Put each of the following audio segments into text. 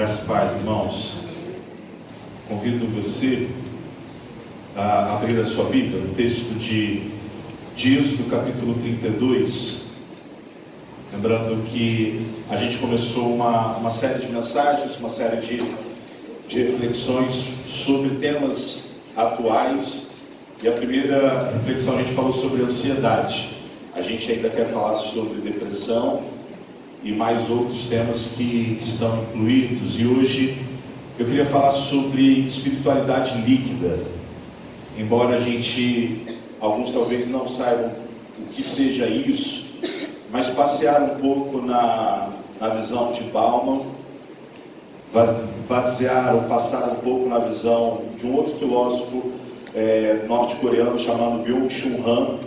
Graças e paz, irmãos. Convido você a abrir a sua Bíblia, no texto de Êxodo, capítulo 32. Lembrando que a gente começou uma série de mensagens, uma série de reflexões sobre temas atuais. E a primeira reflexão a gente falou sobre ansiedade. A gente ainda quer falar sobre depressão e mais outros temas que estão incluídos. E hoje eu queria falar sobre espiritualidade líquida. Embora alguns talvez não saibam o que seja isso, mas passear um pouco na visão de Bauman, passar um pouco na visão de um outro filósofo norte-coreano chamado Byung-Chul Han,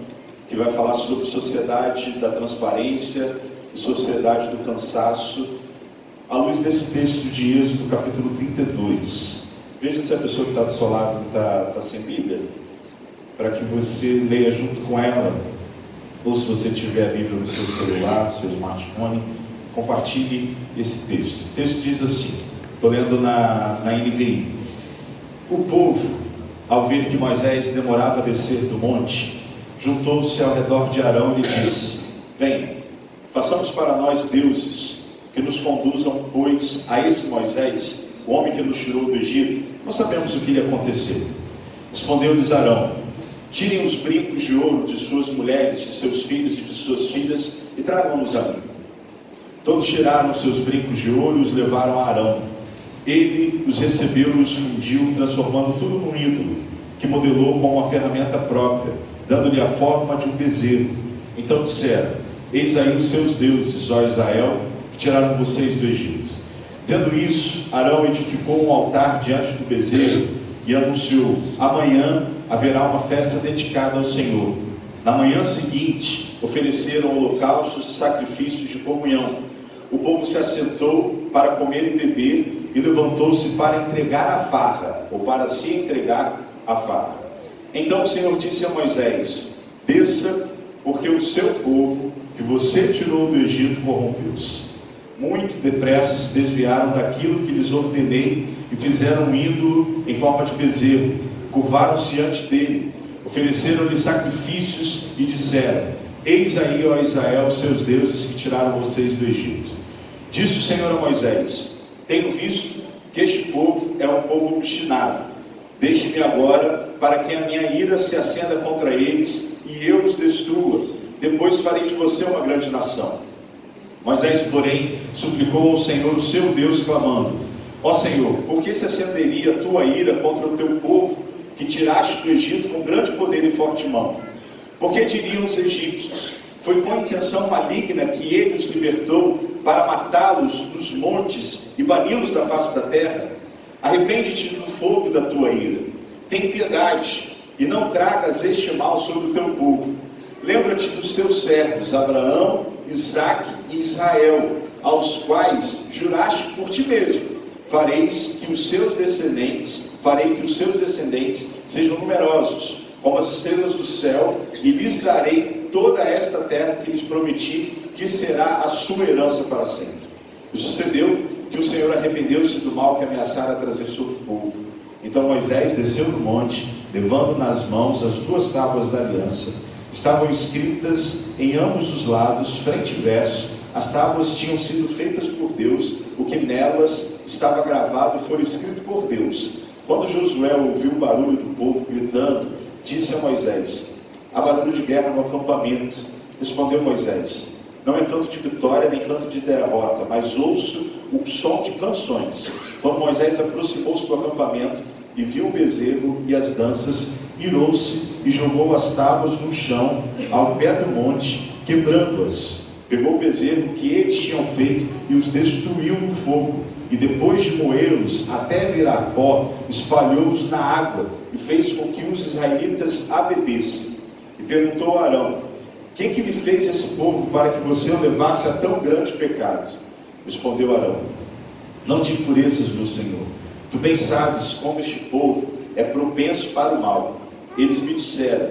que vai falar sobre sociedade da transparência e sociedade do cansaço, à luz desse texto de Êxodo, capítulo 32. Veja se a pessoa que está do seu lado está sem Bíblia, para que você leia junto com ela, ou se você tiver a Bíblia no seu celular, no seu smartphone, compartilhe esse texto. O texto diz assim, estou lendo na NVI: o povo, ao ver que Moisés demorava a descer do monte, juntou-se ao redor de Arão e lhe disse: venha, façamos para nós deuses que nos conduzam, pois a esse Moisés, o homem que nos tirou do Egito, não sabemos o que lhe aconteceu. Respondeu-lhes Arão: tirem os brincos de ouro de suas mulheres, de seus filhos e de suas filhas e tragam-nos a mim. Todos tiraram seus brincos de ouro e os levaram a Arão. Ele os recebeu e os fundiu, transformando tudo num ídolo, que modelou com uma ferramenta própria, dando-lhe a forma de um bezerro. Então disseram: eis aí os seus deuses, ó Israel, que tiraram vocês do Egito. Vendo isso, Arão edificou um altar diante do bezerro e anunciou: amanhã haverá uma festa dedicada ao Senhor. Na manhã seguinte, ofereceram holocaustos e sacrifícios de comunhão. O povo se assentou para comer e beber e levantou-se para entregar a farra, ou para se entregar a farra. Então o Senhor disse a Moisés: desça, porque o seu povo, que você tirou do Egito, corrompeu-se. Muito depressa se desviaram daquilo que lhes ordenei e fizeram um ídolo em forma de bezerro. Curvaram-se diante dele, ofereceram-lhe sacrifícios e disseram: eis aí, ó Israel, os seus deuses que tiraram vocês do Egito. Disse o Senhor a Moisés: tenho visto que este povo é um povo obstinado. Deixe-me agora, para que a minha ira se acenda contra eles e eu os destrua. Depois farei de você uma grande nação. Moisés, porém, suplicou ao Senhor, o seu Deus, clamando: ó Senhor, por que se acenderia a tua ira contra o teu povo, que tiraste do Egito com grande poder e forte mão? Porque diriam os egípcios: foi com intenção maligna que ele os libertou para matá-los nos montes e bani-los da face da terra? Arrepende-te do fogo da tua ira. Tem piedade e não tragas este mal sobre o teu povo. Lembra-te dos teus servos Abraão, Isaque e Israel, aos quais juraste por ti mesmo: farei que os seus descendentes sejam numerosos, como as estrelas do céu, e lhes darei toda esta terra que lhes prometi, que será a sua herança para sempre. E sucedeu que o Senhor arrependeu-se do mal que ameaçara trazer sobre o povo. Então Moisés desceu do monte, levando nas mãos as duas tábuas da aliança. Estavam escritas em ambos os lados, frente e verso. As tábuas tinham sido feitas por Deus, o que nelas estava gravado e foi escrito por Deus. Quando Josué ouviu o barulho do povo gritando, disse a Moisés: há barulho de guerra no acampamento. Respondeu Moisés: não é canto de vitória nem canto de derrota, mas ouço o som de canções. Quando Moisés aproximou-se do acampamento e viu o bezerro e as danças, irou-se e jogou as tábuas no chão, ao pé do monte, quebrando-as. Pegou o bezerro que eles tinham feito e os destruiu no fogo, e depois de moê-los até virar pó, espalhou-os na água e fez com que os israelitas a bebessem. E perguntou a Arão: quem que lhe fez esse povo para que você o levasse a tão grande pecado? Respondeu Arão: não te enfureças, meu Senhor. Tu bem sabes como este povo é propenso para o mal. Eles me disseram: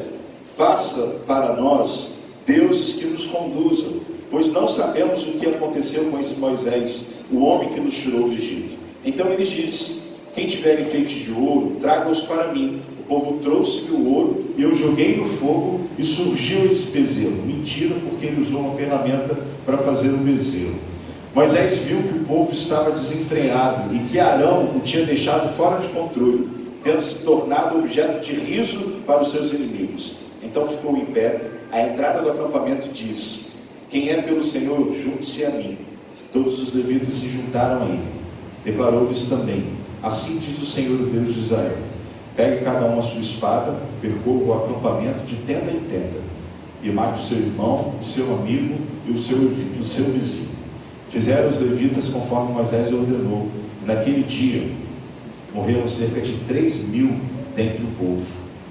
faça para nós deuses que nos conduzam, pois não sabemos o que aconteceu com esse Moisés, o homem que nos tirou do Egito. Então ele disse: quem tiver enfeites de ouro, traga-os para mim. O povo trouxe-me o ouro, e eu joguei no fogo, e surgiu esse bezerro. Mentira, porque ele usou uma ferramenta para fazer o bezerro. Moisés viu que o povo estava desenfreado, e que Arão o tinha deixado fora de controle, tendo se tornado objeto de riso para os seus inimigos. Então ficou em pé à entrada do acampamento e disse: quem é pelo Senhor, junte-se a mim. Todos os levitas se juntaram a ele. Declarou-lhes também: assim diz o Senhor, o Deus de Israel: pegue cada um a sua espada, percorra o acampamento de tenda em tenda, e mate o seu irmão, o seu amigo e o seu vizinho. Fizeram os levitas conforme Moisés ordenou. Naquele dia morreram cerca de 3.000 dentre o povo.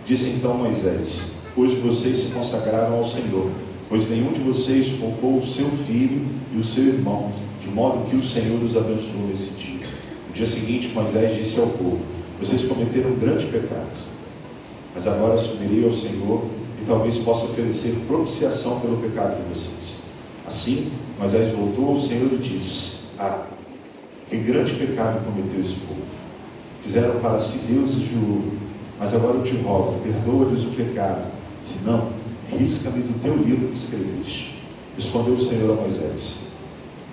Disse então Moisés: hoje vocês se consagraram ao Senhor, pois nenhum de vocês poupou o seu filho e o seu irmão, de modo que o Senhor os abençoou nesse dia. No dia seguinte Moisés disse ao povo: vocês cometeram um grande pecado, mas agora subirei ao Senhor e talvez possa oferecer propiciação pelo pecado de vocês. Assim Moisés voltou ao Senhor e disse: que grande pecado cometeu esse povo. Fizeram para si deuses de ouro, mas agora eu te rogo, perdoa-lhes o pecado, senão risca-me do teu livro que escreveste. Respondeu o Senhor a Moisés: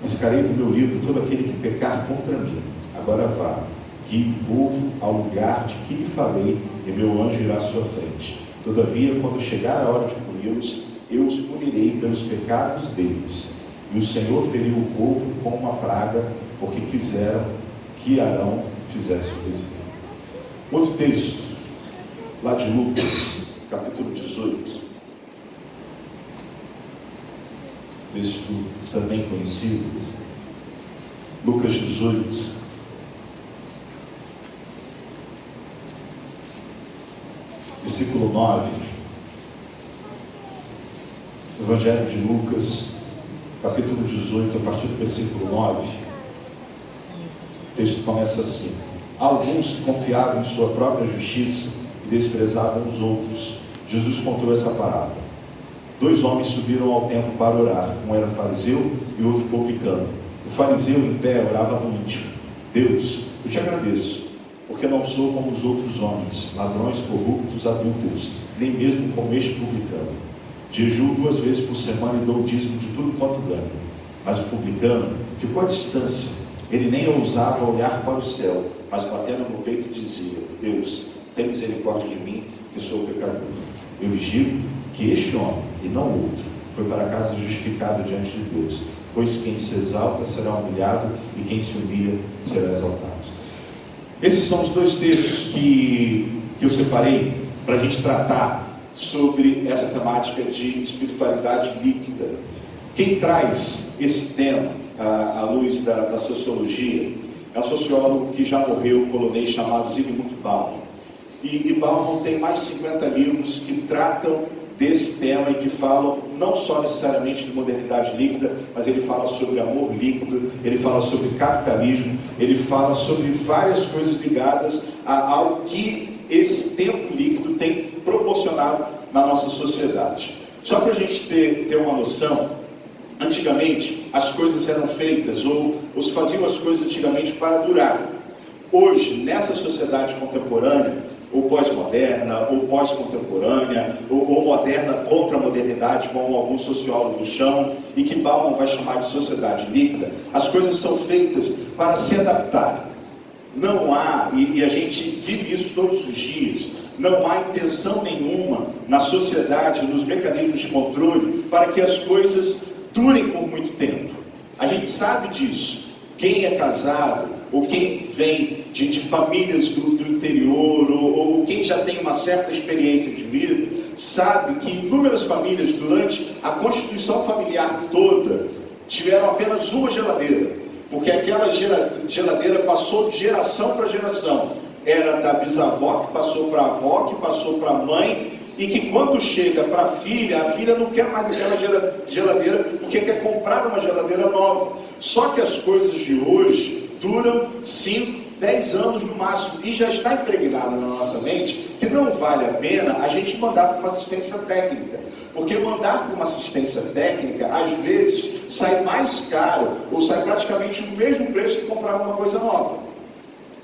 riscarei do meu livro todo aquele que pecar contra mim. Agora vá, guie o povo ao lugar de que lhe falei, e meu anjo irá à sua frente. Todavia, quando chegar a hora de puni-los, eu os punirei pelos pecados deles. E o Senhor feriu o povo com uma praga, porque quiseram que Arão fizesse o bezerro. Outro texto, lá de Lucas, capítulo 18. Texto também conhecido. Lucas 18. Versículo 9. Evangelho de Lucas, capítulo 18, a partir do versículo 9. O texto começa assim: alguns que confiavam em sua própria justiça e desprezavam os outros. Jesus contou essa parábola. 2 homens subiram ao templo para orar. Um era fariseu e o outro publicano. O fariseu, em pé, orava no íntimo: Deus, eu te agradeço, porque não sou como os outros homens, ladrões, corruptos, adúlteros, nem mesmo como este publicano. Jejuo 2 vezes por semana e dou o dízimo de tudo quanto ganho. Mas o publicano ficou à distância. Ele nem ousava olhar para o céu, mas batendo no peito dizia: Deus, tem misericórdia de mim, que sou pecador. Eu lhes digo que este homem, e não outro, foi para casa justificado diante de Deus, pois quem se exalta será humilhado, e quem se humilha será exaltado. Esses são os 2 textos que eu separei para a gente tratar sobre essa temática de espiritualidade líquida. Quem traz esse tema à luz da sociologia é um sociólogo que já morreu, polonês, chamado Zygmunt Bauman. E Bauman tem mais de 50 livros que tratam desse tema e que falam não só necessariamente de modernidade líquida, mas ele fala sobre amor líquido, ele fala sobre capitalismo, ele fala sobre várias coisas ligadas ao que esse tempo líquido tem proporcionado na nossa sociedade. Só para a gente ter uma noção, antigamente as coisas eram feitas, ou se faziam as coisas antigamente para durar. Hoje, nessa sociedade contemporânea, ou pós-moderna, ou pós-contemporânea, ou moderna contra a modernidade, como alguns sociólogos chamam, e que Bauman vai chamar de sociedade líquida, as coisas são feitas para se adaptarem. Não há, e a gente vive isso todos os dias, não há intenção nenhuma na sociedade, nos mecanismos de controle, para que as coisas durem por muito tempo. A gente sabe disso. Quem é casado, ou quem vem de famílias do interior, ou quem já tem uma certa experiência de vida, sabe que inúmeras famílias, durante a constituição familiar toda, tiveram apenas uma geladeira, porque aquela geladeira passou de geração para geração. Era da bisavó, que passou para a avó, que passou para a mãe, e que quando chega para a filha não quer mais aquela geladeira, porque quer comprar uma geladeira nova. Só que as coisas de hoje duram 5, 10 anos no máximo, e já está impregnado na nossa mente que não vale a pena a gente mandar para uma assistência técnica, porque mandar para uma assistência técnica, às vezes, sai mais caro, ou sai praticamente o mesmo preço que comprar uma coisa nova.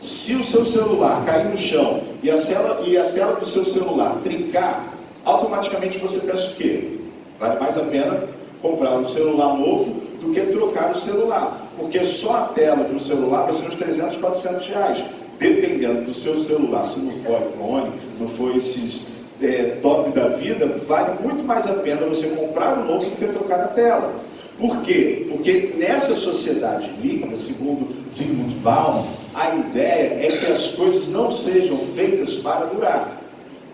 Se o seu celular cair no chão e a tela do seu celular trincar, automaticamente você pensa o quê? Vale mais a pena comprar um celular novo do que trocar o celular, porque só a tela de um celular vai ser uns 300, 400 reais, dependendo do seu celular. Se não for iPhone, não for esses top da vida, vale muito mais a pena você comprar um novo do que trocar a tela. Por quê? Porque nessa sociedade líquida, segundo Zygmunt Bauman, a ideia é que as coisas não sejam feitas para durar.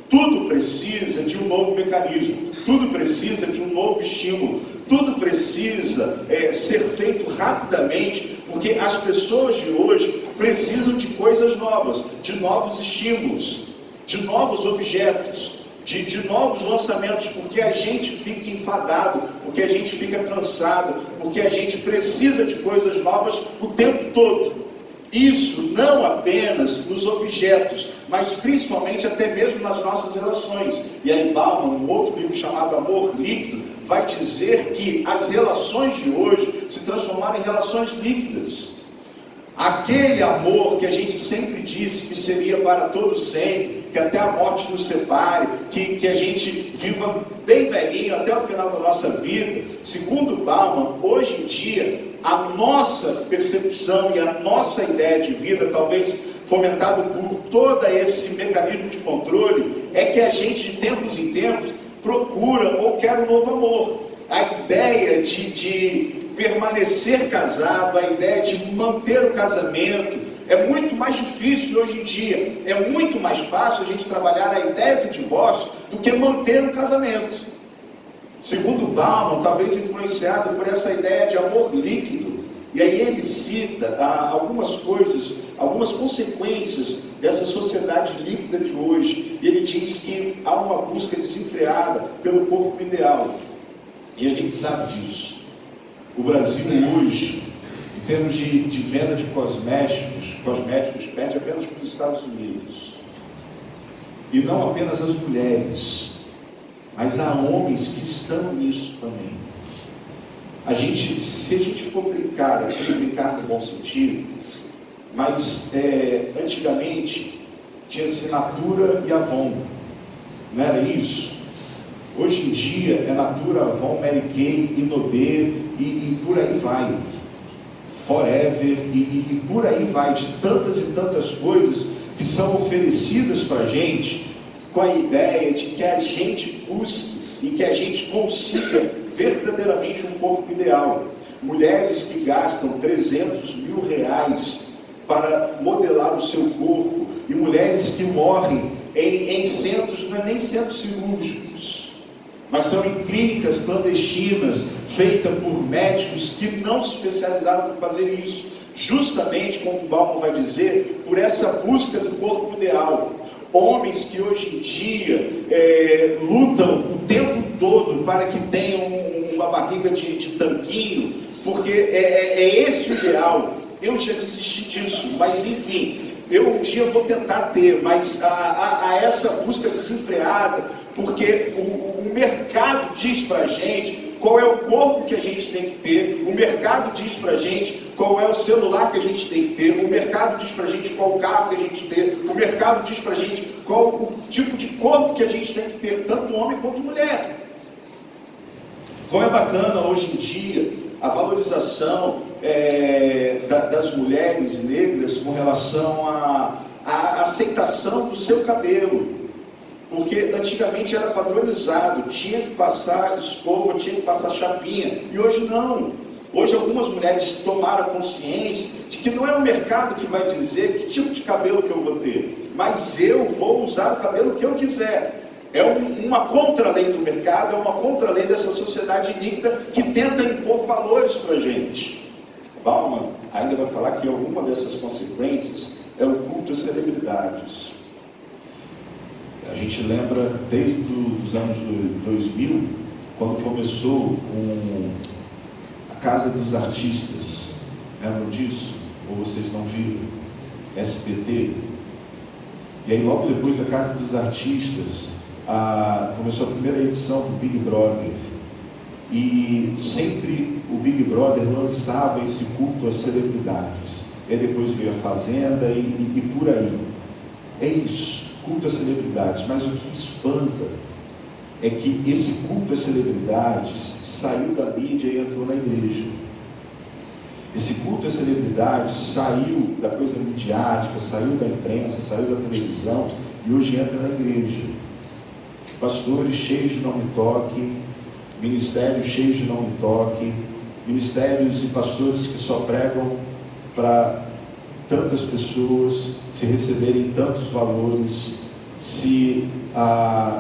Tudo precisa de um novo mecanismo, tudo precisa de um novo estímulo, tudo precisa ser feito rapidamente, porque as pessoas de hoje precisam de coisas novas, de novos estímulos, de novos objetos, de novos lançamentos, porque a gente fica enfadado, porque a gente fica cansado, porque a gente precisa de coisas novas o tempo todo. Isso não apenas nos objetos, mas principalmente até mesmo nas nossas relações. E aí Bauman, um outro livro chamado Amor Líquido, vai dizer que as relações de hoje se transformaram em relações líquidas. Aquele amor que a gente sempre disse que seria para todo sempre, que até a morte nos separe, que a gente viva bem velhinho até o final da nossa vida, segundo Bauman, hoje em dia, a nossa percepção e a nossa ideia de vida, talvez fomentado por todo esse mecanismo de controle, é que a gente de tempos em tempos procura ou quer um novo amor. A ideia de permanecer casado, a ideia de manter o casamento, é muito mais difícil hoje em dia. É muito mais fácil a gente trabalhar a ideia do divórcio do que manter o casamento. Segundo Bauman, talvez influenciado por essa ideia de amor líquido, e aí ele cita algumas coisas, algumas consequências dessa sociedade líquida de hoje, e ele diz que há uma busca desenfreada pelo corpo ideal, e a gente sabe disso. O Brasil hoje, em termos de venda de cosméticos perde apenas para os Estados Unidos, e não apenas as mulheres, mas há homens que estão nisso também. Se a gente for brincar no bom sentido, mas antigamente tinha Natura e Avon, não era isso? Hoje em dia é Natura, Avon, Mary Kay, Inodê e por aí vai, Forever e por aí vai, de tantas e tantas coisas que são oferecidas para a gente, com a ideia de que a gente busque e que a gente consiga verdadeiramente um corpo ideal. Mulheres que gastam 300 mil reais para modelar o seu corpo, e mulheres que morrem em centros, não é nem centros cirúrgicos, mas são em clínicas clandestinas, feitas por médicos que não se especializaram para fazer isso, justamente, como o Bauman vai dizer, por essa busca do corpo ideal. Homens que hoje em dia lutam o tempo todo para que tenham uma barriga de tanquinho, porque é esse o ideal. Eu já desisti disso, mas enfim, eu um dia vou tentar ter, mas a essa busca desenfreada, porque o mercado diz para a gente qual é o corpo que a gente tem que ter, o mercado diz para a gente qual é o celular que a gente tem que ter, o mercado diz para a gente qual carro que a gente tem que ter, o mercado diz para a gente qual o tipo de corpo que a gente tem que ter, tanto homem quanto mulher. Como é bacana hoje em dia a valorização das mulheres negras com relação à aceitação do seu cabelo. Porque antigamente era padronizado, tinha que passar escova, tinha que passar chapinha, e hoje não. Hoje algumas mulheres tomaram consciência de que não é o mercado que vai dizer que tipo de cabelo que eu vou ter, mas eu vou usar o cabelo que eu quiser. É uma contralei do mercado, é uma contralei dessa sociedade líquida que tenta impor valores para a gente. Bauman ainda vai falar que alguma dessas consequências é o culto às celebridades. A gente lembra desde os anos 2000, quando começou com a Casa dos Artistas. Lembram disso? Ou vocês não viram? SBT. E aí logo depois da Casa dos Artistas, começou a primeira edição do Big Brother. E sempre o Big Brother lançava esse culto às celebridades. e depois veio a Fazenda e por aí. É isso, culto às celebridades. Mas o que espanta é que esse culto às celebridades saiu da mídia e entrou na igreja. Esse culto às celebridades saiu da coisa midiática, saiu da imprensa, saiu da televisão e hoje entra na igreja. Pastores cheios de não me toque, ministérios cheios de não me toque, ministérios e pastores que só pregam para tantas pessoas, se receberem tantos valores, se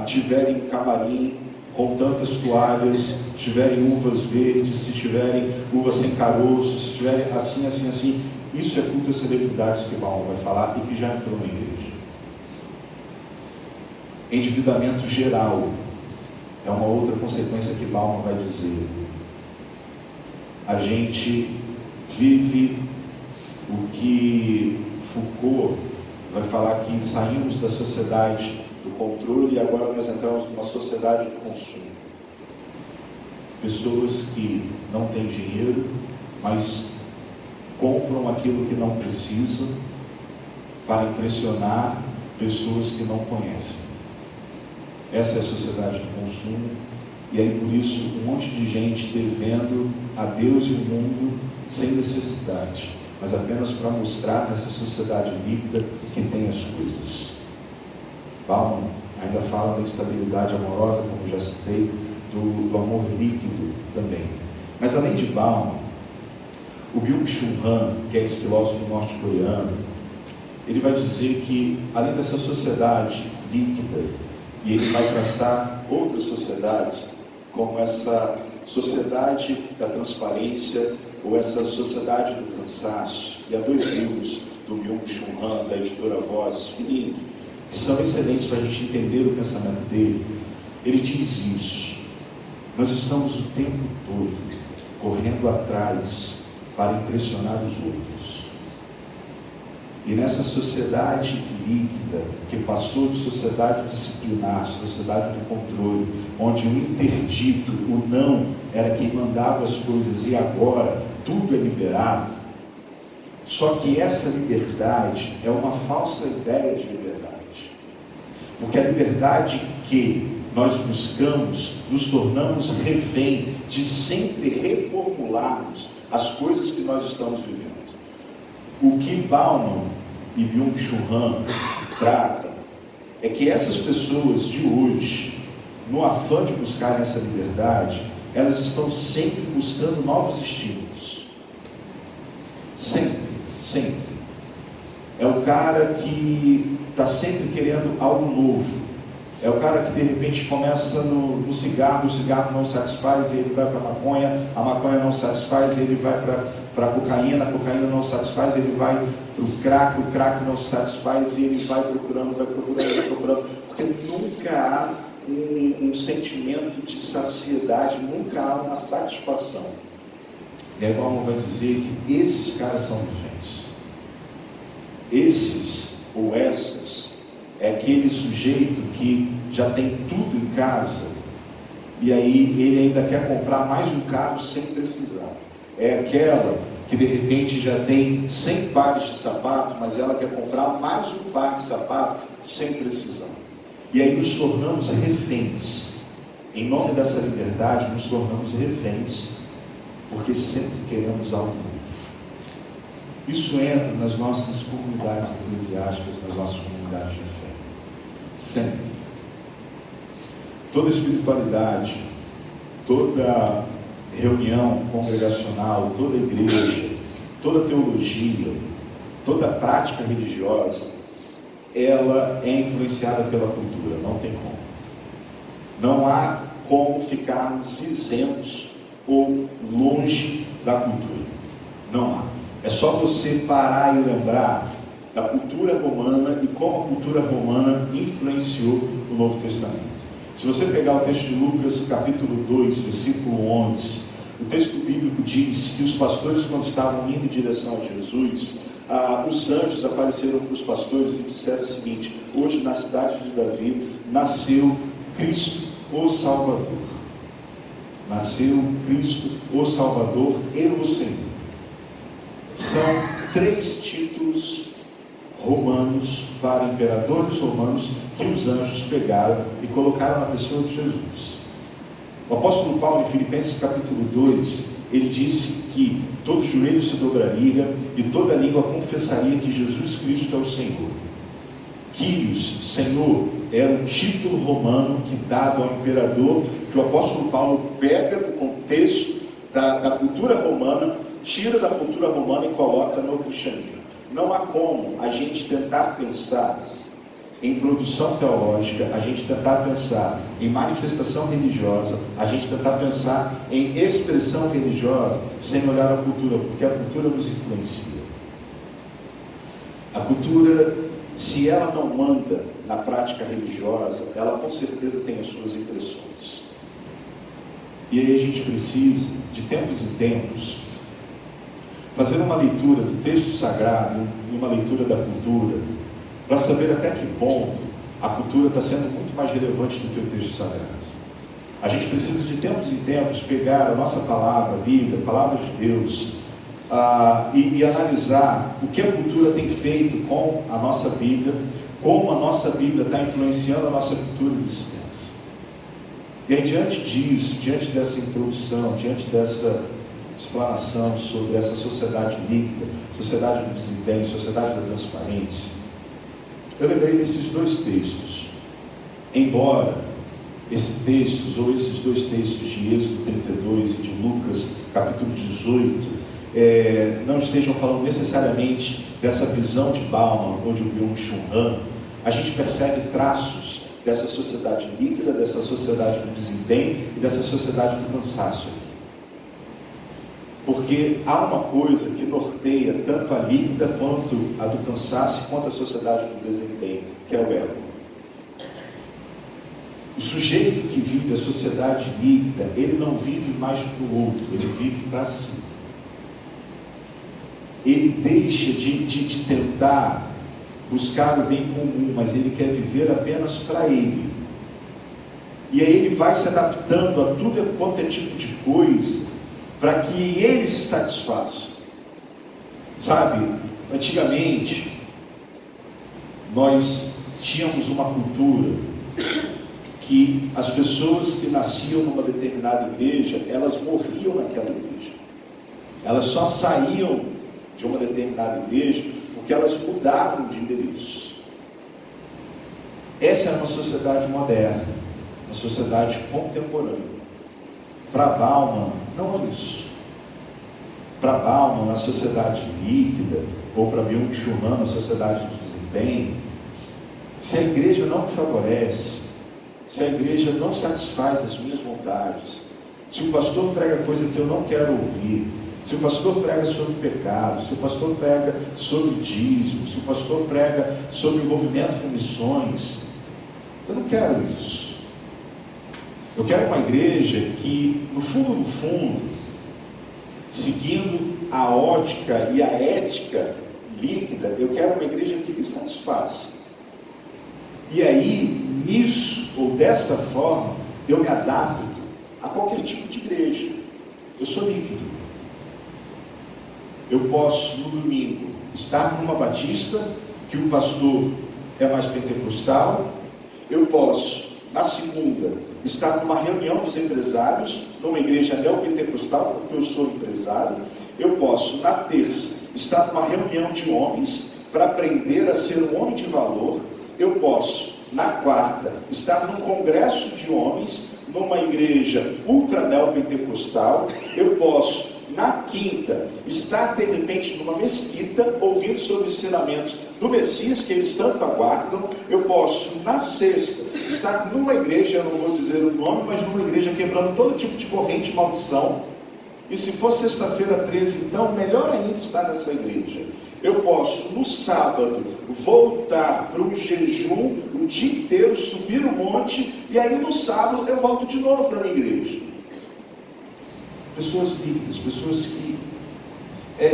tiverem camarim com tantas toalhas, se tiverem uvas verdes, se tiverem uvas sem caroço, se tiverem assim. Isso é culto às celebridades que Paulo vai falar e que já entrou na igreja. Endividamento geral é uma outra consequência que Paulo vai dizer. A gente vive o que Foucault vai falar, que saímos da sociedade do controle e agora nós entramos numa sociedade do consumo. Pessoas que não têm dinheiro, mas compram aquilo que não precisam para impressionar pessoas que não conhecem. Essa é a sociedade do consumo, e aí por isso um monte de gente devendo a Deus e o mundo sem necessidade, mas apenas para mostrar nessa sociedade líquida que tem as coisas. Bauman ainda fala da instabilidade amorosa, como já citei, do amor líquido também. Mas além de Bauman, o Byung-Chul Han, que é esse filósofo norte-coreano, ele vai dizer que além dessa sociedade líquida, e ele vai traçar outras sociedades, como essa sociedade da transparência, ou essa sociedade do cansaço. E há 2 livros do Byung-Chul Han, da editora Vozes, que são excelentes para a gente entender o pensamento dele. Ele diz isso: nós estamos o tempo todo correndo atrás para impressionar os outros. E nessa sociedade líquida, que passou de sociedade disciplinar, sociedade do controle, onde o interdito, o não, era quem mandava as coisas, e agora tudo é liberado. Só que essa liberdade é uma falsa ideia de liberdade. Porque a liberdade que nós buscamos, nos tornamos refém de sempre reformularmos as coisas que nós estamos vivendo. O que Bauman e Byung-Chul Han tratam é que essas pessoas de hoje, no afã de buscar essa liberdade, elas estão sempre buscando novos estímulos. Sempre. É o cara que está sempre querendo algo novo. É o cara que de repente começa no cigarro, o cigarro não satisfaz e ele vai para a maconha não satisfaz e ele vai para a cocaína não satisfaz, ele vai para o crack não satisfaz e ele vai procurando, porque nunca há um sentimento de saciedade, nunca há uma satisfação. E aí Paulo vai dizer que esses caras são reféns. Esses ou essas é aquele sujeito que já tem tudo em casa e aí ele ainda quer comprar mais um carro sem precisar. É aquela que de repente já tem 100 pares de sapato, mas ela quer comprar mais um par de sapato sem precisar. E aí nos tornamos reféns. Em nome dessa liberdade, nos tornamos reféns, porque sempre queremos algo novo. Isso entra nas nossas comunidades eclesiásticas, nas nossas comunidades de fé. Sempre. Toda espiritualidade, toda reunião congregacional, toda igreja, toda teologia, toda prática religiosa, ela é influenciada pela cultura, não tem como. Não há como ficarmos isentos ou longe da cultura. Não há. É só você parar e lembrar da cultura romana e como a cultura romana influenciou o Novo Testamento. Se você pegar o texto de Lucas, capítulo 2, versículo 11, o texto bíblico diz que os pastores, quando estavam indo em direção a Jesus, os anjos apareceram para os pastores e disseram o seguinte: hoje na cidade de Davi nasceu Cristo, o Salvador. Nasceu Cristo, o Salvador e o Senhor. São 3 títulos romanos para imperadores romanos que os anjos pegaram e colocaram na pessoa de Jesus. O apóstolo Paulo, em Filipenses capítulo 2, ele disse que todo joelho se dobraria e toda língua confessaria que Jesus Cristo é o Senhor. Kyrios, Senhor, era um título romano que dado ao imperador, que o apóstolo Paulo pega do contexto da cultura romana, tira da cultura romana e coloca no cristianismo. Não há como a gente tentar pensar em produção teológica, a gente tentar pensar em manifestação religiosa, a gente tentar pensar em expressão religiosa sem olhar a cultura, porque a cultura nos influencia. A cultura, se ela não manda na prática religiosa, ela com certeza tem as suas impressões. E aí a gente precisa, de tempos em tempos, fazer uma leitura do texto sagrado e uma leitura da cultura, para saber até que ponto a cultura está sendo muito mais relevante do que o texto sagrado. A gente precisa de tempos em tempos pegar a nossa palavra, a Bíblia, a palavra de Deus, e analisar o que a cultura tem feito com a nossa Bíblia, como a nossa Bíblia está influenciando a nossa cultura de existência. E aí, diante disso, diante dessa introdução, diante dessa explanação sobre essa sociedade líquida, sociedade do desempenho, sociedade da transparência, eu lembrei desses 2 textos. Embora esses textos, ou esses 2 textos de Êxodo 32 e de Lucas capítulo 18, não estejam falando necessariamente dessa visão de Bauman ou de Byung-Chul Han, a gente percebe traços dessa sociedade líquida, dessa sociedade do desempenho e dessa sociedade do cansaço. Porque há uma coisa que norteia tanto a líquida quanto a do cansaço, quanto a sociedade do desempenho, que é o ego. O sujeito que vive a sociedade líquida, ele não vive mais para o outro, ele vive para si. Ele deixa de tentar buscar o bem comum, mas ele quer viver apenas para ele. E aí ele vai se adaptando a tudo quanto é tipo de coisa, para que ele se satisfaça. Sabe, antigamente, nós tínhamos uma cultura que as pessoas que nasciam numa determinada igreja, elas morriam naquela igreja. Elas só saíam de uma determinada igreja porque elas mudavam de endereço. Essa é uma sociedade moderna, uma sociedade contemporânea. Para Bauman, não é isso. Para Bauman, na sociedade líquida, ou para Byung-Chul Han, na sociedade de desempenho, se a igreja não me favorece, se a igreja não satisfaz as minhas vontades, se o pastor prega coisa que eu não quero ouvir, se o pastor prega sobre pecado, se o pastor prega sobre dízimo, se o pastor prega sobre envolvimento com missões, eu não quero isso. Eu quero uma igreja que, no fundo, seguindo a ótica e a ética líquida, eu quero uma igreja que me satisfaça. E aí, nisso, ou dessa forma, eu me adapto a qualquer tipo de igreja. Eu sou líquido. Eu posso, no domingo, estar numa batista, que o pastor é mais pentecostal. Eu posso, na segunda, estar numa reunião dos empresários, numa igreja neopentecostal, porque eu sou empresário. Eu posso, na terça, estar numa reunião de homens, para aprender a ser um homem de valor. Eu posso, na quarta, estar num congresso de homens, numa igreja ultra neopentecostal. Eu posso, na quinta, estar de repente numa mesquita, ouvindo sobre ensinamentos do Messias que eles tanto aguardam. Eu posso, na sexta, estar numa igreja, eu não vou dizer o nome, mas numa igreja quebrando todo tipo de corrente de maldição. E se for sexta-feira 13, então, melhor ainda estar nessa igreja. Eu posso, no sábado, voltar para um jejum o dia inteiro, subir o monte, e aí no sábado eu volto de novo para a minha igreja. Pessoas líquidas, pessoas que,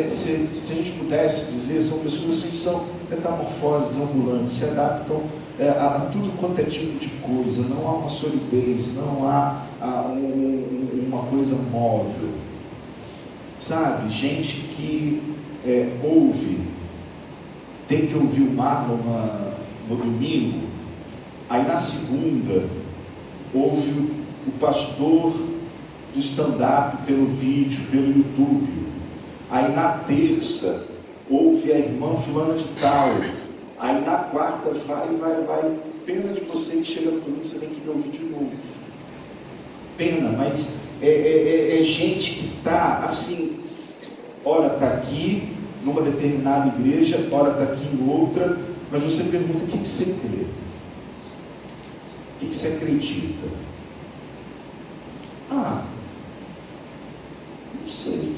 se a gente pudesse dizer, são pessoas que são metamorfoses ambulantes, se adaptam a tudo quanto é tipo de coisa, não há uma solidez, não há uma coisa móvel. Sabe, gente que tem que ouvir o Marlon no domingo, aí na segunda ouve o pastor do stand-up pelo vídeo, pelo YouTube, aí na terça ouve a irmã fulana de tal, aí na quarta vai, pena de você que chega no domingo, você tem que me ouvir de novo, pena, mas é gente que está assim, ora está aqui numa determinada igreja, ora está aqui em outra, mas você pergunta: o que você crê? O que você acredita? Não sei.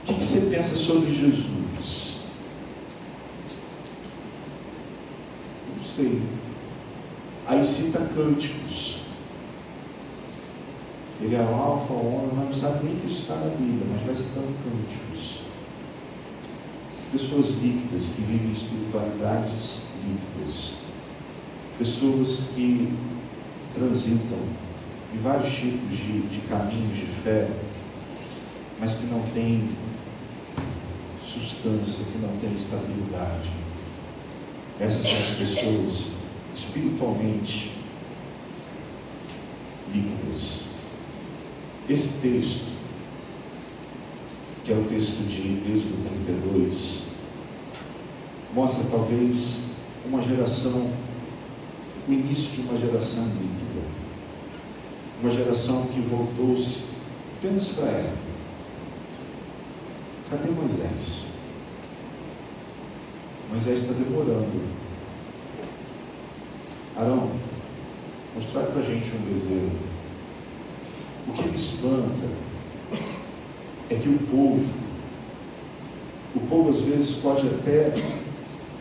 O que você pensa sobre Jesus? Não sei. Aí cita Cânticos. Ele é o alfa, o ômega, mas não sabe nem que isso está na Bíblia, mas vai citando Cânticos. Pessoas líquidas que vivem espiritualidades líquidas. Pessoas que transitam em vários tipos de caminhos de fé, mas que não têm substância, que não têm estabilidade. Essas são as pessoas espiritualmente líquidas. Esse texto, que é o texto de Êxodo 32, mostra talvez uma geração, o início de uma geração líquida, uma geração que voltou-se apenas para ela. Cadê Moisés? Moisés está demorando. Arão, mostrar para a gente um bezerro. O que me espanta é que o povo às vezes pode até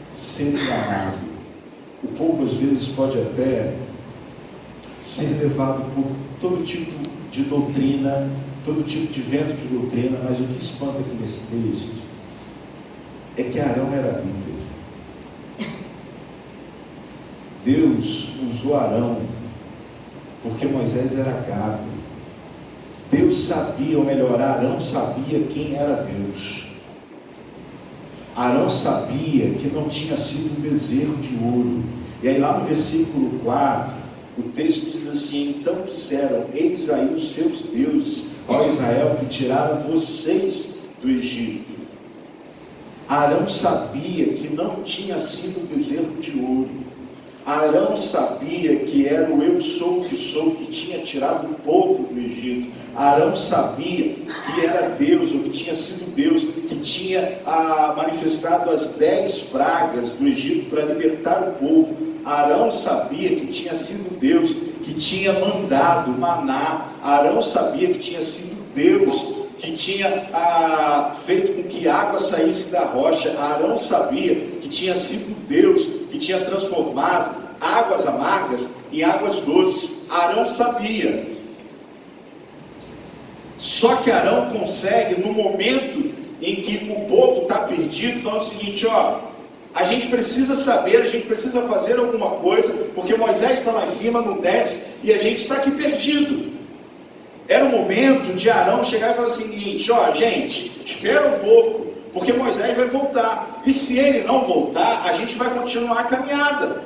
ser enganado, o povo às vezes pode até ser levado por todo tipo de doutrina, todo tipo de vento de doutrina, mas o que espanta aqui nesse texto é que Arão era líder. Deus usou Arão porque Moisés era gado. Deus sabia, ou melhor, Arão sabia quem era Deus. Arão sabia que não tinha sido um bezerro de ouro. E aí lá no versículo 4, o texto diz assim: então disseram: eis aí os seus deuses, ó Israel, que tiraram vocês do Egito. Arão sabia que não tinha sido um bezerro de ouro. Arão sabia que era o eu sou que sou, que tinha tirado o povo do Egito. Arão sabia que era Deus, ou que tinha sido Deus, que tinha manifestado as 10 pragas do Egito para libertar o povo. Arão sabia que tinha sido Deus, que tinha mandado maná. Arão sabia que tinha sido Deus que tinha feito com que água saísse da rocha. Arão sabia que tinha sido Deus que tinha transformado águas amargas em águas doces. Arão sabia. Só que Arão consegue, no momento em que o povo está perdido, falando o seguinte: a gente precisa saber, a gente precisa fazer alguma coisa, porque Moisés está lá em cima, não desce, e a gente está aqui perdido. Era o momento de Arão chegar e falar o seguinte: gente, espera um pouco, porque Moisés vai voltar, e se ele não voltar, a gente vai continuar a caminhada.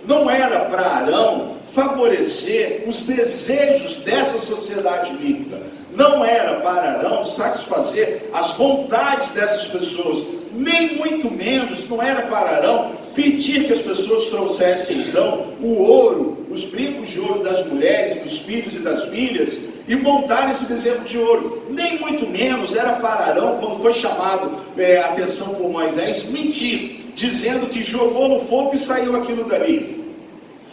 Não era para Arão favorecer os desejos dessa sociedade líquida, não era para Arão satisfazer as vontades dessas pessoas, nem muito menos não era para Arão pedir que as pessoas trouxessem então o ouro, os brincos de ouro das mulheres, dos filhos e das filhas, e montar esse bezerro de ouro. Nem muito menos era para Arão, quando foi chamado a atenção por Moisés, mentir, dizendo que jogou no fogo e saiu aquilo dali.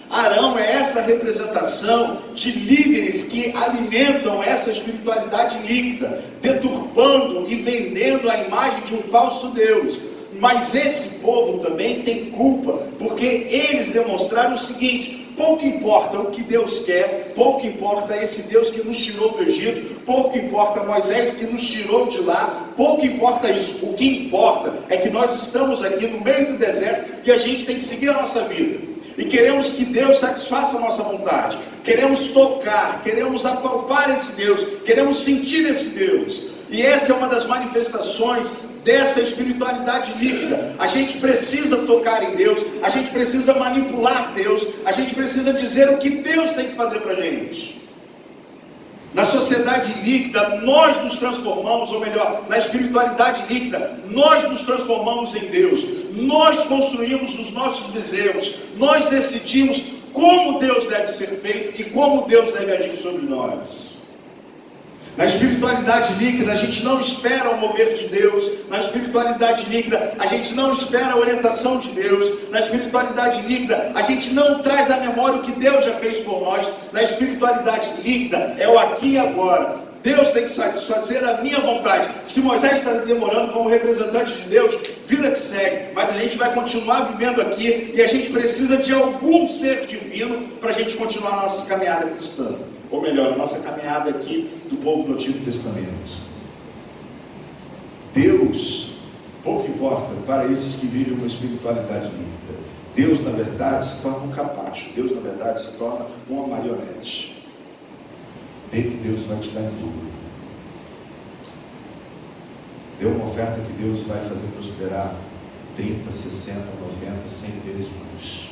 Arão é essa representação de líderes que alimentam essa espiritualidade líquida, deturpando e vendendo a imagem de um falso Deus. Mas esse povo também tem culpa, porque eles demonstraram o seguinte: pouco importa o que Deus quer, pouco importa esse Deus que nos tirou do Egito, pouco importa Moisés que nos tirou de lá, pouco importa isso. O que importa é que nós estamos aqui no meio do deserto e a gente tem que seguir a nossa vida. E queremos que Deus satisfaça a nossa vontade, queremos tocar, queremos apalpar esse Deus, queremos sentir esse Deus. E essa é uma das manifestações dessa espiritualidade líquida. A gente precisa tocar em Deus, a gente precisa manipular Deus, a gente precisa dizer o que Deus tem que fazer para a gente. Na sociedade líquida, nós nos transformamos, ou melhor, na espiritualidade líquida, nós nos transformamos em Deus. Nós construímos os nossos bezerros, nós decidimos como Deus deve ser feito e como Deus deve agir sobre nós. Na espiritualidade líquida, a gente não espera o mover de Deus. Na espiritualidade líquida, a gente não espera a orientação de Deus. Na espiritualidade líquida, a gente não traz à memória o que Deus já fez por nós. Na espiritualidade líquida, é o aqui e agora. Deus tem que satisfazer a minha vontade. Se Moisés está demorando como representante de Deus, vida que segue. Mas a gente vai continuar vivendo aqui e a gente precisa de algum ser divino para a gente continuar a nossa caminhada cristã. Ou melhor, a nossa caminhada aqui do povo do Antigo Testamento. Deus, pouco importa para esses que vivem uma espiritualidade líquida. Deus, na verdade, se torna um capacho. Deus, na verdade, se torna uma marionete. Dê que Deus vai te dar em dobro. Dê uma oferta que Deus vai fazer prosperar 30, 60, 90, 100 vezes mais.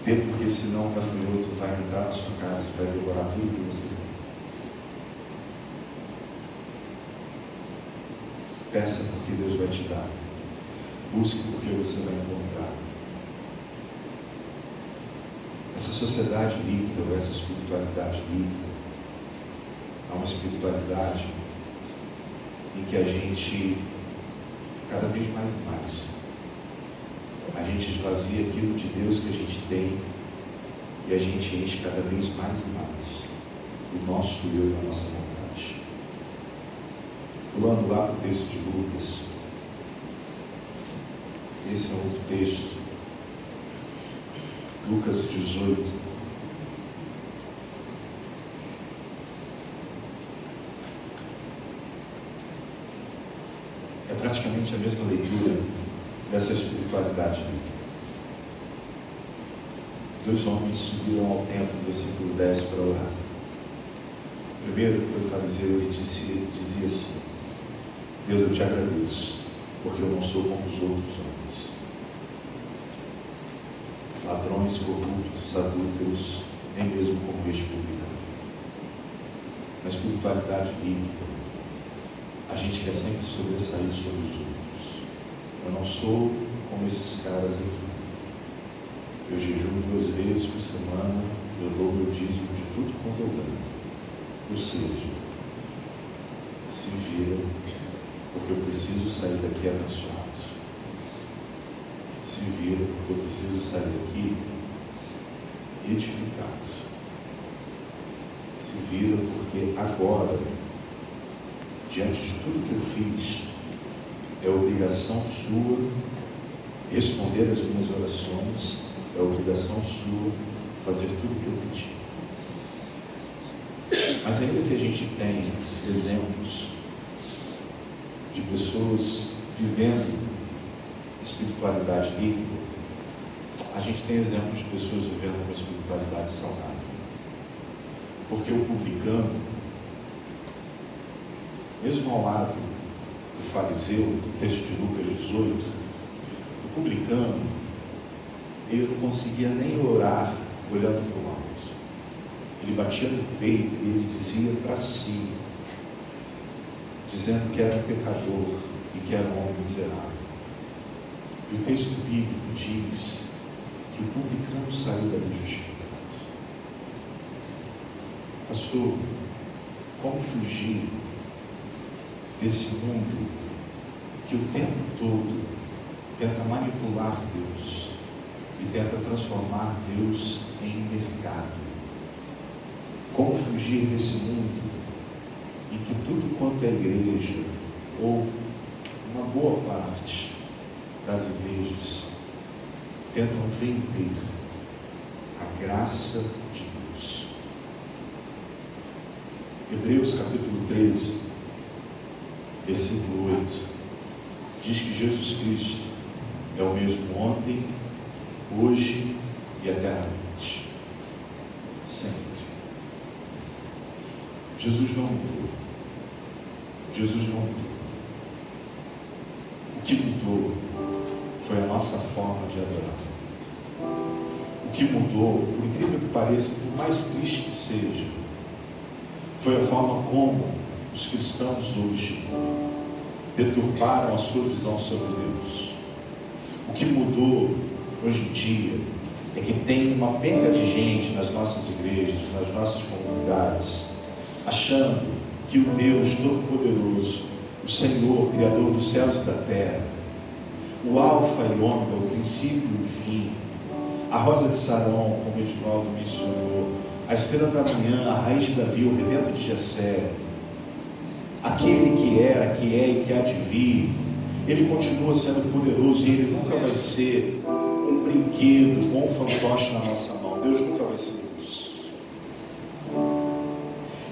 Dê, porque senão o gafanhoto vai entrar na sua casa e vai devorar tudo que você tem. Peça porque Deus vai te dar. Busque porque você vai encontrar. Essa sociedade líquida, ou essa espiritualidade líquida, é uma espiritualidade em que a gente, cada vez mais e mais, a gente esvazia aquilo de Deus que a gente tem e a gente enche cada vez mais e mais o nosso eu e a nossa vontade. Pulando lá para o texto de Lucas, esse é outro texto, Lucas 18. É praticamente a mesma leitura dessa espiritualidade líquida. Dois homens subiram ao templo, no versículo 10, para orar. O primeiro, que foi fariseu, ele dizia assim: Deus, eu te agradeço, porque eu não sou como os outros homens, ladrões, corruptos, adúlteros, nem mesmo como este publicano. Na espiritualidade líquida, a gente quer sempre sobressair sobre os outros. Eu não sou como esses caras aqui. Eu jejuo 2 vezes por semana, eu dou meu dízimo de tudo quanto eu ganho. Ou seja, se vira, porque eu preciso sair daqui abençoado. Se vira, porque eu preciso sair daqui edificado. Se vira, porque agora, diante de tudo que eu fiz, é obrigação sua responder às minhas orações, é obrigação sua fazer tudo o que eu pedi. Mas ainda que a gente tenha exemplos de pessoas vivendo espiritualidade líquida, a gente tem exemplos de pessoas vivendo uma espiritualidade saudável. Porque o publicano, mesmo ao lado do fariseu, do texto de Lucas 18, o publicano, ele não conseguia nem orar olhando para o alto. Ele batia no peito e ele dizia para si, dizendo que era um pecador e que era um homem miserável. E o texto bíblico diz que o publicano saiu dali justificado. Pastor, como fugir desse mundo que o tempo todo tenta manipular Deus e tenta transformar Deus em mercado? Como fugir desse mundo em que tudo quanto é igreja, ou uma boa parte das igrejas, tentam vender a graça de Deus? Hebreus capítulo 13, versículo 8, diz que Jesus Cristo é o mesmo ontem, hoje e eternamente. Sempre. Jesus não mudou. Jesus não mudou. O que mudou foi a nossa forma de adorar. O que mudou, por incrível que pareça, por mais triste que seja, foi a forma como os cristãos hoje deturparam a sua visão sobre Deus. O que mudou hoje em dia é que tem uma penca de gente nas nossas igrejas, nas nossas comunidades, achando que o Deus Todo-Poderoso, o Senhor, Criador dos céus e da terra, o Alfa e o Ômega, o princípio e o fim, a rosa de Sarão, como Edivaldo mencionou, a estrela da manhã, a raiz de Davi, o rebento de Jessé, aquele que era, que é e que há de vir, ele continua sendo poderoso e ele nunca vai ser um brinquedo ou um fantoche na nossa mão. Deus nunca vai ser isso.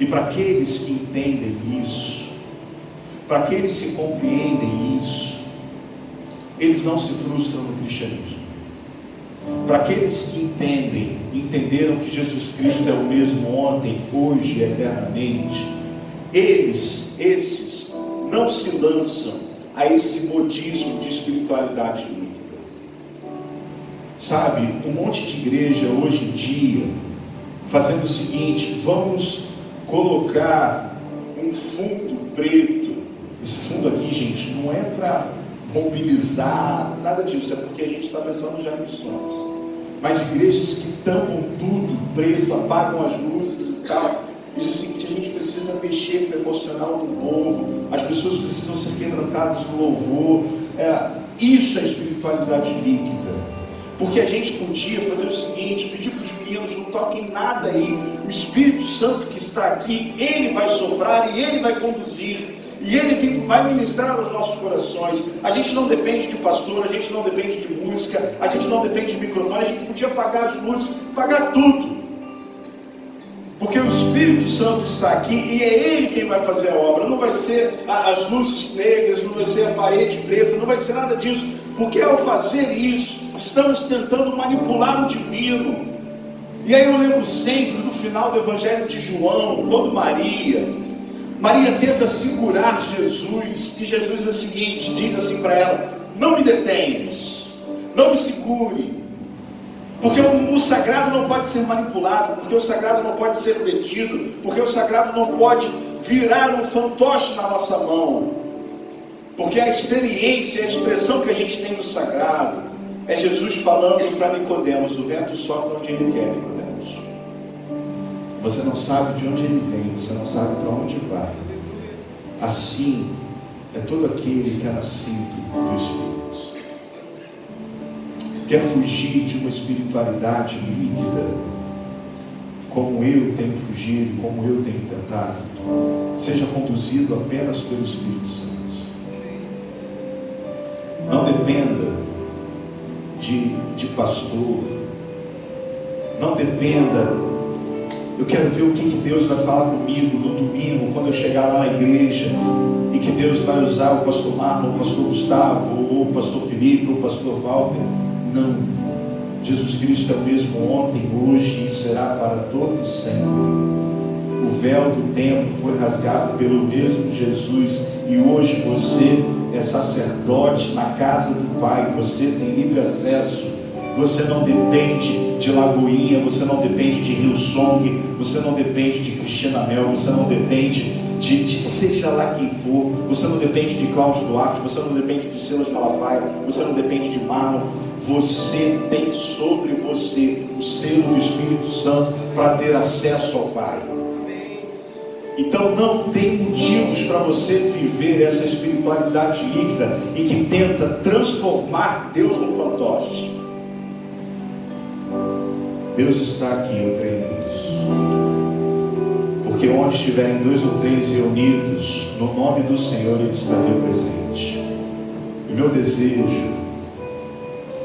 E para aqueles que entendem isso, para aqueles que compreendem isso, eles não se frustram no cristianismo. Para aqueles que entenderam que Jesus Cristo é o mesmo ontem, hoje e eternamente, esses não se lançam a esse modismo de espiritualidade líquida. Sabe, um monte de igreja hoje em dia fazendo o seguinte: vamos colocar um fundo preto. Esse fundo aqui, gente, não é para mobilizar nada disso, é porque a gente está pensando já em missões. Mas igrejas que tampam tudo preto, apagam as luzes e tal. Diz o seguinte: a gente precisa mexer com o emocional do povo, as pessoas precisam ser quebrantadas no louvor. Isso é espiritualidade líquida. Porque a gente podia fazer o seguinte: pedir para os meninos não toquem nada aí, o Espírito Santo que está aqui, ele vai soprar e ele vai conduzir, e ele vai ministrar aos nossos corações. A gente não depende de pastor, a gente não depende de música, a gente não depende de microfone, a gente podia apagar as luzes, apagar tudo. Porque o Espírito Santo está aqui e é Ele quem vai fazer a obra. Não vai ser as luzes negras, não vai ser a parede preta, não vai ser nada disso. Porque ao fazer isso, estamos tentando manipular o divino. E aí eu lembro sempre do final do Evangelho de João, quando Maria tenta segurar Jesus, e Jesus é o seguinte, diz assim para ela: não me detenhas, não me segure. Porque o sagrado não pode ser manipulado, porque o sagrado não pode ser detido, porque o sagrado não pode virar um fantoche na nossa mão. Porque a experiência, a expressão que a gente tem do sagrado é Jesus falando para Nicodemos: o vento sopra onde ele quer, Nicodemos. Você não sabe de onde ele vem, você não sabe para onde vai. Assim é todo aquele que é nascido do Espírito. Quer fugir de uma espiritualidade líquida, como eu tenho fugido, como eu tenho tentado? Seja conduzido apenas pelo Espírito Santo. Não dependa de pastor, não dependa: eu quero ver o que Deus vai falar comigo no domingo, quando eu chegar lá na igreja, e que Deus vai usar o pastor Marlon, o pastor Gustavo, ou o pastor Felipe, ou o pastor Walter. Não. Jesus Cristo é o mesmo ontem, hoje e será para todos sempre. O véu do templo foi rasgado pelo mesmo Jesus, e hoje você é sacerdote na casa do Pai, você tem livre acesso. Você não depende de Lagoinha, você não depende de Hillsong, você não depende de Cristina Mel, você não depende de seja lá quem for, você não depende de Cláudio Duarte, você não depende de Silas Malafaia, você não depende de Marlon. Você tem sobre você o selo do Espírito Santo para ter acesso ao Pai. Então não tem motivos para você viver essa espiritualidade líquida e que tenta transformar Deus num fantoche. Deus está aqui, eu creio nisso. Porque onde estiverem 2 ou 3 reunidos no nome do Senhor, Ele estaria presente. O meu desejo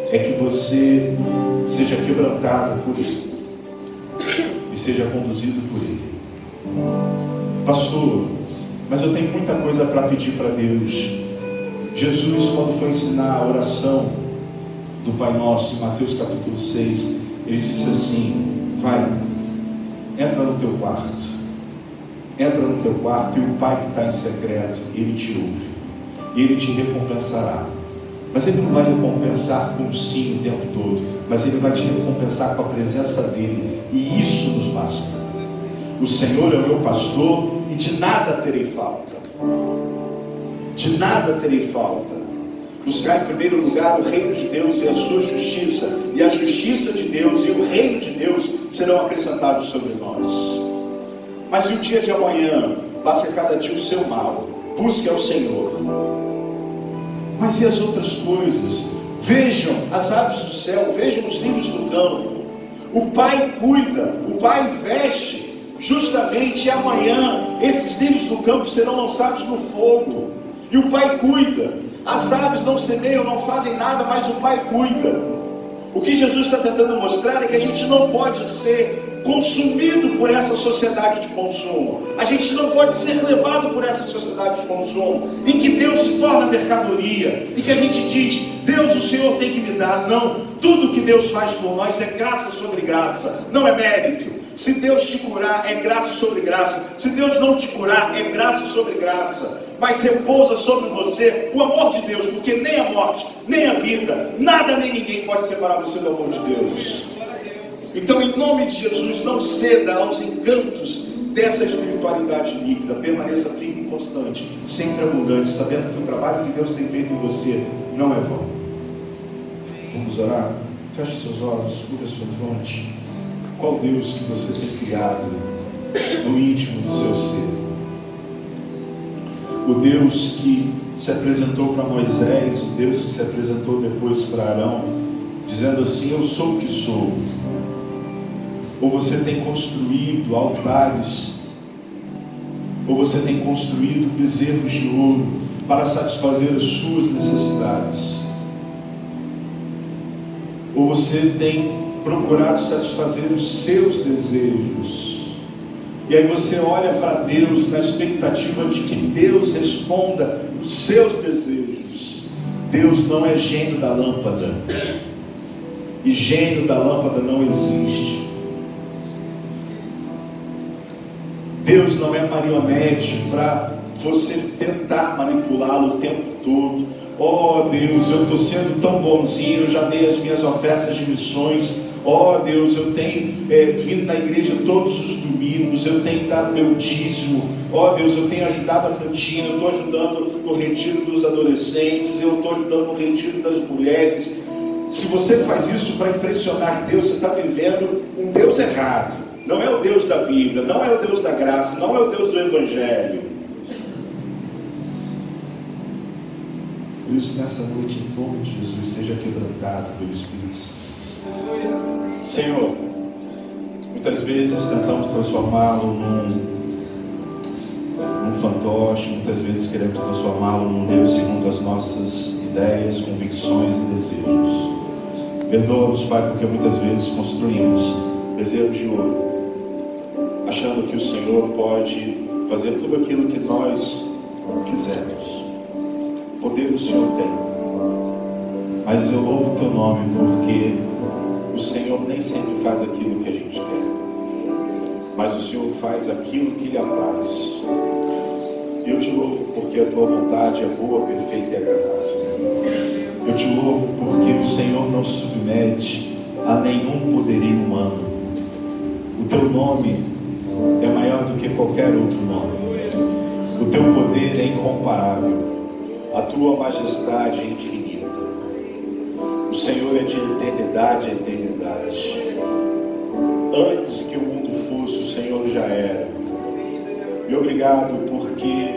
é que você seja quebrantado por Ele e seja conduzido por Ele. Pastor, mas eu tenho muita coisa para pedir para Deus. Jesus, quando foi ensinar a oração do Pai Nosso em Mateus capítulo 6, Ele disse assim: vai, entra no teu quarto, entra no teu quarto e o Pai que está em secreto, Ele te ouve, e Ele te recompensará. Mas Ele não vai recompensar com sim o tempo todo, mas Ele vai te recompensar com a presença dEle, e isso nos basta. O Senhor é o meu pastor e de nada terei falta. De nada terei falta. Buscar em primeiro lugar o reino de Deus e a sua justiça, e a justiça de Deus e o reino de Deus serão acrescentados sobre nós. Mas e o dia de amanhã? Passe cada dia o seu mal, busque ao Senhor. Mas e as outras coisas? Vejam as aves do céu, vejam os lírios do campo. O Pai cuida, o Pai veste. Justamente amanhã esses lírios do campo serão lançados no fogo, e o Pai cuida. As aves não semeiam, não fazem nada, mas o Pai cuida. O que Jesus está tentando mostrar é que a gente não pode ser consumido por essa sociedade de consumo. A gente não pode ser levado por essa sociedade de consumo, em que Deus se torna mercadoria, e que a gente diz, Deus, o Senhor tem que me dar. Não, tudo que Deus faz por nós é graça sobre graça, não é mérito. Se Deus te curar, é graça sobre graça. Se Deus não te curar, é graça sobre graça. Mas repousa sobre você o amor de Deus, porque nem a morte, nem a vida, nada nem ninguém pode separar você do amor de Deus. Então, em nome de Jesus, não ceda aos encantos dessa espiritualidade líquida. Permaneça firme e constante, sempre abundante, sabendo que o trabalho que Deus tem feito em você não é vão. Vamos orar? Feche seus olhos, cubra a sua fronte. Qual Deus que você tem criado no íntimo do seu ser? O Deus que se apresentou para Moisés, o Deus que se apresentou depois para Arão, dizendo assim, eu sou o que sou. Ou você tem construído altares, ou você tem construído bezerros de ouro para satisfazer as suas necessidades, ou você tem procurado satisfazer os seus desejos. E aí você olha para Deus na expectativa de que Deus responda os seus desejos. Deus não é gênio da lâmpada, e gênio da lâmpada não existe. Deus não é marionete para você tentar manipulá-lo o tempo todo. Oh Deus, eu estou sendo tão bonzinho, eu já dei as minhas ofertas de missões. Oh Deus, eu tenho vindo na igreja todos os domingos, eu tenho dado meu dízimo. Oh Deus, eu tenho ajudado a cantina, eu estou ajudando no retiro dos adolescentes, eu estou ajudando no retiro das mulheres. Se você faz isso para impressionar Deus, você está vivendo um Deus errado. Não é o Deus da Bíblia, não é o Deus da graça, não é o Deus do Evangelho. Por isso, nessa noite, em nome de Jesus, seja quebrantado pelo Espírito Santo. Senhor, muitas vezes tentamos transformá-lo num fantoche, muitas vezes queremos transformá-lo num Deus segundo as nossas ideias, convicções e desejos. Perdoa-nos, Pai, porque muitas vezes construímos bezerros de ouro, achando que o Senhor pode fazer tudo aquilo que nós quisermos. Poder o Senhor tem, mas eu louvo o teu nome, porque o Senhor nem sempre faz aquilo que a gente quer, mas o Senhor faz aquilo que lhe apraz. E eu te louvo porque a tua vontade é boa, perfeita e agradável. Eu te louvo porque o Senhor não se submete a nenhum poderio humano. O teu nome é maior do que qualquer outro nome. O teu poder é incomparável. A tua majestade é infinita. O Senhor é de eternidade a eternidade. Antes que o mundo fosse, o Senhor já era. E obrigado porque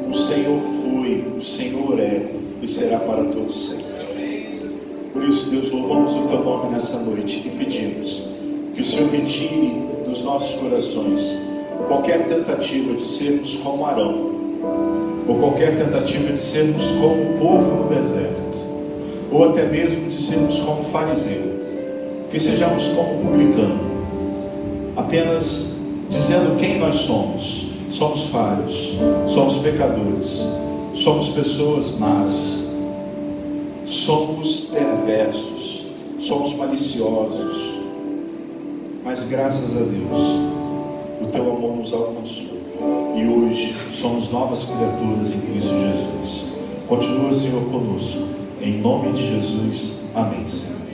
o Senhor foi, o Senhor é e será para todos sempre. Por isso, Deus, louvamos o teu nome nessa noite e pedimos que o Senhor retire dos nossos corações qualquer tentativa de sermos como Arão, ou qualquer tentativa de sermos como o povo no deserto, ou até mesmo de sermos como fariseu, que sejamos como publicano, apenas dizendo quem nós somos. Somos falhos, somos pecadores, somos pessoas más, somos perversos, somos maliciosos, mas graças a Deus, o o teu amor nos alcançou e hoje somos novas criaturas em Cristo Jesus. Continua, Senhor, conosco. Em nome de Jesus. Amém, Senhor.